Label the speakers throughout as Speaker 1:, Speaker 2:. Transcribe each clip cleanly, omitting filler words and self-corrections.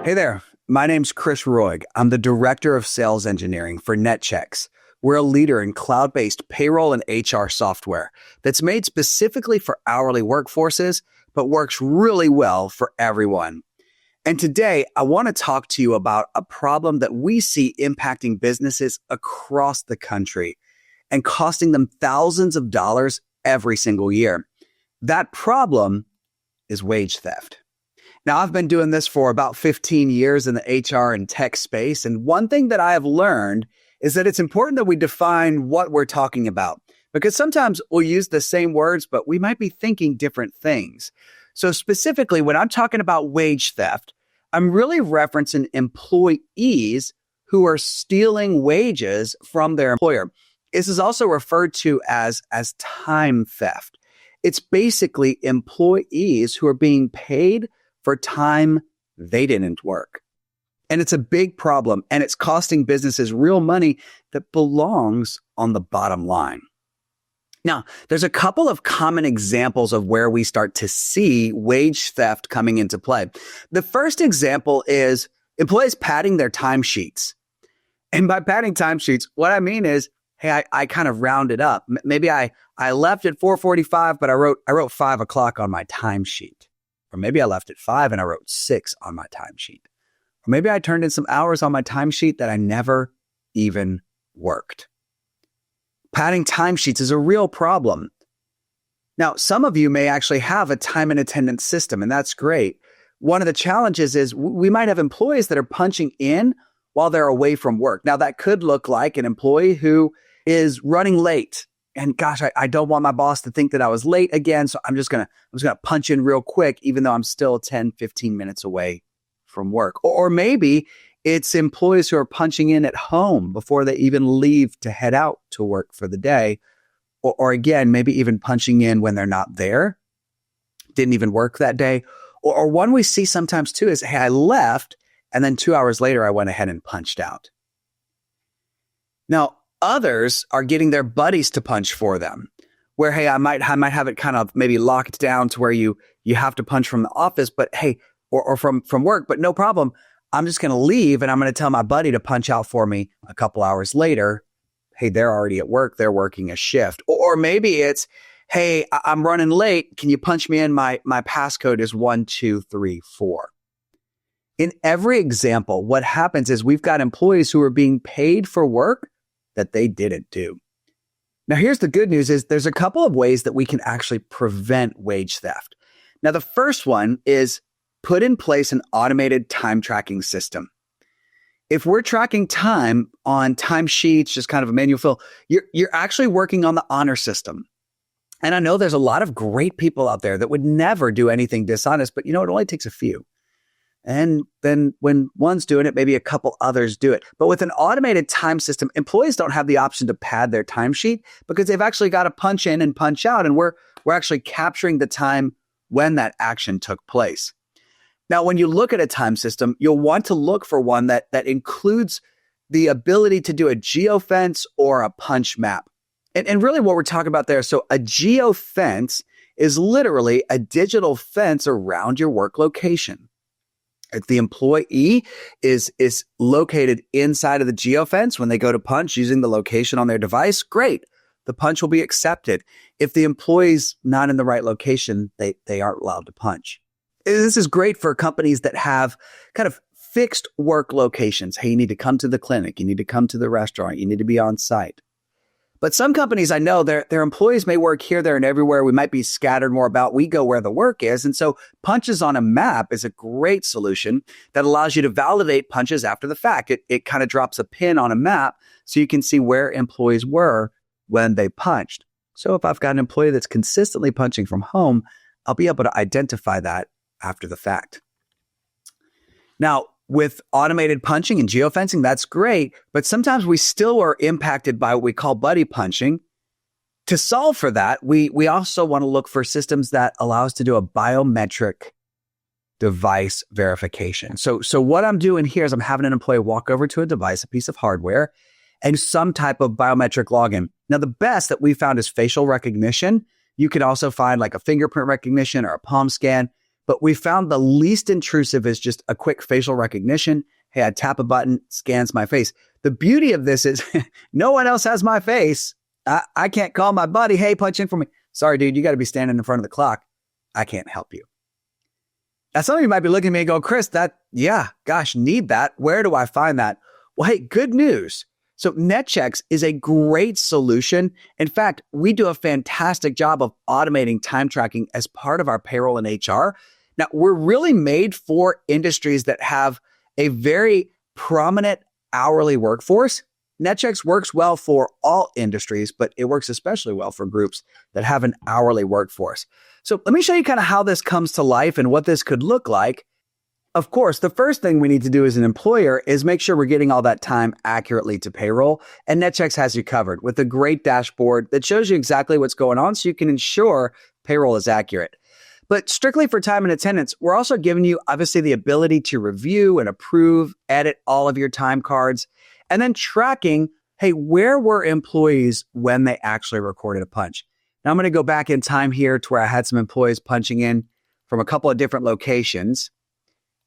Speaker 1: Hey there, my name's Chris Roig. I'm the Director of Sales Engineering for Netchex. We're a leader in cloud-based payroll and HR software that's made specifically for hourly workforces, but works really well for everyone. And today, I want to talk to you about a problem that we see impacting businesses across the country and costing them thousands of dollars every single year. That problem is wage theft. Now, I've been doing this for about 15 years in the HR and tech space, and one thing that I have learned is that it's important that we define what we're talking about, because sometimes we'll use the same words, but we might be thinking different things. So specifically, when I'm talking about wage theft, I'm really referencing employees who are stealing wages from their employer. This is also referred to as time theft. It's basically employees who are being paid for time they didn't work. And it's a big problem, and it's costing businesses real money that belongs on the bottom line. Now, there's a couple of common examples of where we start to see wage theft coming into play. The first example is employees padding their timesheets. And by padding timesheets, what I mean is, hey, I kind of rounded up. Maybe I left at 4:45, but I wrote 5 o'clock on my timesheet. Or maybe I left at 5 and I wrote 6 on my timesheet. Or maybe I turned in some hours on my timesheet that I never even worked. Padding timesheets is a real problem. Now, some of you may actually have a time and attendance system, and that's great. One of the challenges is we might have employees that are punching in while they're away from work. Now, that could look like an employee who is running late. And gosh, I don't want my boss to think that I was late again, so I'm just gonna punch in real quick, even though I'm still 10, 15 minutes away from work. Or maybe it's employees who are punching in at home before they even leave to head out to work for the day. Or again, maybe even punching in when they're not there, didn't even work that day. Or one we see sometimes too is, hey, I left, and then 2 hours later, I went ahead and punched out. Now, others are getting their buddies to punch for them, where, hey, I might have it kind of maybe locked down to where you have to punch from the office, but hey, or from work, but no problem. I'm just going to leave and I'm going to tell my buddy to punch out for me a couple hours later. Hey, they're already at work. They're working a shift. Or maybe it's, hey, I'm running late. Can you punch me in? My passcode is 1234. In every example, what happens is we've got employees who are being paid for work that they didn't do. Now, here's the good news is there's a couple of ways that we can actually prevent wage theft. Now, the first one is put in place an automated time tracking system. If we're tracking time on timesheets, just kind of a manual fill, you're actually working on the honor system. And I know there's a lot of great people out there that would never do anything dishonest, but it only takes a few. And then when one's doing it, maybe a couple others do it. But with an automated time system, employees don't have the option to pad their timesheet because they've actually got to punch in and punch out. And we're actually capturing the time when that action took place. Now, when you look at a time system, you'll want to look for one that includes the ability to do a geofence or a punch map. And really what we're talking about there, so a geofence is literally a digital fence around your work location. If the employee is located inside of the geofence when they go to punch using the location on their device, great. The punch will be accepted. If the employee's not in the right location, they aren't allowed to punch. This is great for companies that have kind of fixed work locations. Hey, you need to come to the clinic. You need to come to the restaurant. You need to be on site. But some companies I know, their employees may work here, there, and everywhere. We might be scattered more about. We go where the work is. And so punches on a map is a great solution that allows you to validate punches after the fact. It kind of drops a pin on a map so you can see where employees were when they punched. So if I've got an employee that's consistently punching from home, I'll be able to identify that after the fact. Now, with automated punching and geofencing, that's great, but sometimes we still are impacted by what we call buddy punching. To solve for that, we also want to look for systems that allow us to do a biometric device verification. So what I'm doing here is I'm having an employee walk over to a device, a piece of hardware, and some type of biometric login. Now, the best that we found is facial recognition. You can also find like a fingerprint recognition or a palm scan. but we found the least intrusive is just a quick facial recognition. Hey, I tap a button, scans my face. The beauty of this is no one else has my face. I can't call my buddy, hey, punch in for me. Sorry, dude, you got to be standing in front of the clock. I can't help you. Now, some of you might be looking at me and go, Chris, need that. Where do I find that? Well, hey, good news. So Netchex is a great solution. In fact, we do a fantastic job of automating time tracking as part of our payroll and HR. Now, we're really made for industries that have a very prominent hourly workforce. Netchex works well for all industries, but it works especially well for groups that have an hourly workforce. So let me show you kind of how this comes to life and what this could look like. Of course, the first thing we need to do as an employer is make sure we're getting all that time accurately to payroll. And Netchex has you covered with a great dashboard that shows you exactly what's going on so you can ensure payroll is accurate. But strictly for time and attendance, we're also giving you obviously the ability to review and approve, edit all of your time cards, and then tracking, hey, where were employees when they actually recorded a punch? Now I'm going to go back in time here to where I had some employees punching in from a couple of different locations.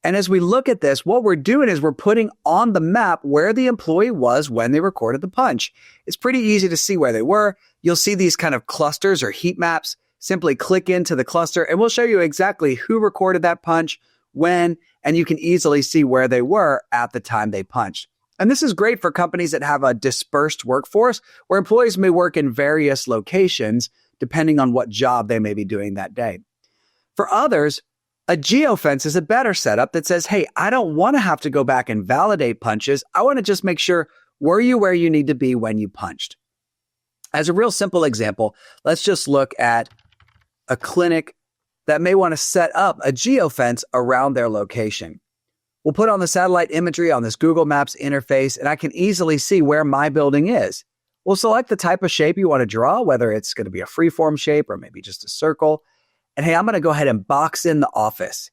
Speaker 1: And as we look at this, what we're doing is we're putting on the map where the employee was when they recorded the punch. It's pretty easy to see where they were. You'll see these kind of clusters or heat maps. Simply click into the cluster and we'll show you exactly who recorded that punch, when, and you can easily see where they were at the time they punched. And this is great for companies that have a dispersed workforce where employees may work in various locations depending on what job they may be doing that day. For others, a geofence is a better setup that says, hey, I don't want to have to go back and validate punches. I want to just make sure, were you where you need to be when you punched? As a real simple example, let's just look at a clinic that may want to set up a geofence around their location. We'll put on the satellite imagery on this Google Maps interface, and I can easily see where my building is. We'll select the type of shape you want to draw, whether it's going to be a freeform shape or maybe just a circle. And hey, I'm going to go ahead and box in the office.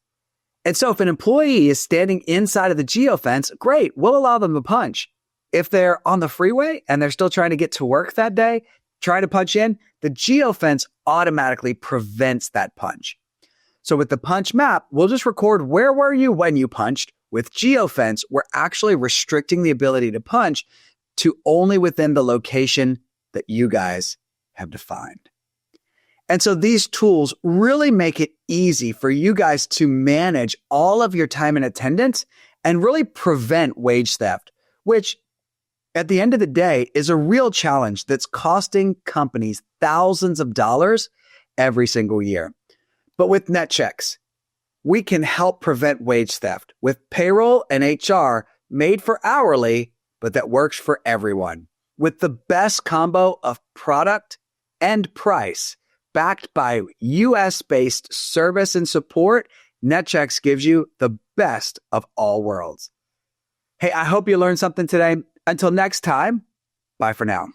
Speaker 1: And so if an employee is standing inside of the geofence, great, we'll allow them to punch. If they're on the freeway and they're still trying to get to work that day, trying to punch in, the geofence automatically prevents that punch. So with the punch map, we'll just record where were you when you punched. With geofence, we're actually restricting the ability to punch to only within the location that you guys have defined. And so these tools really make it easy for you guys to manage all of your time and attendance and really prevent wage theft, which at the end of the day is a real challenge that's costing companies thousands of dollars every single year. But with Netchex, we can help prevent wage theft with payroll and HR made for hourly, but that works for everyone. With the best combo of product and price, backed by US-based service and support, Netchex gives you the best of all worlds. Hey, I hope you learned something today. Until next time, bye for now.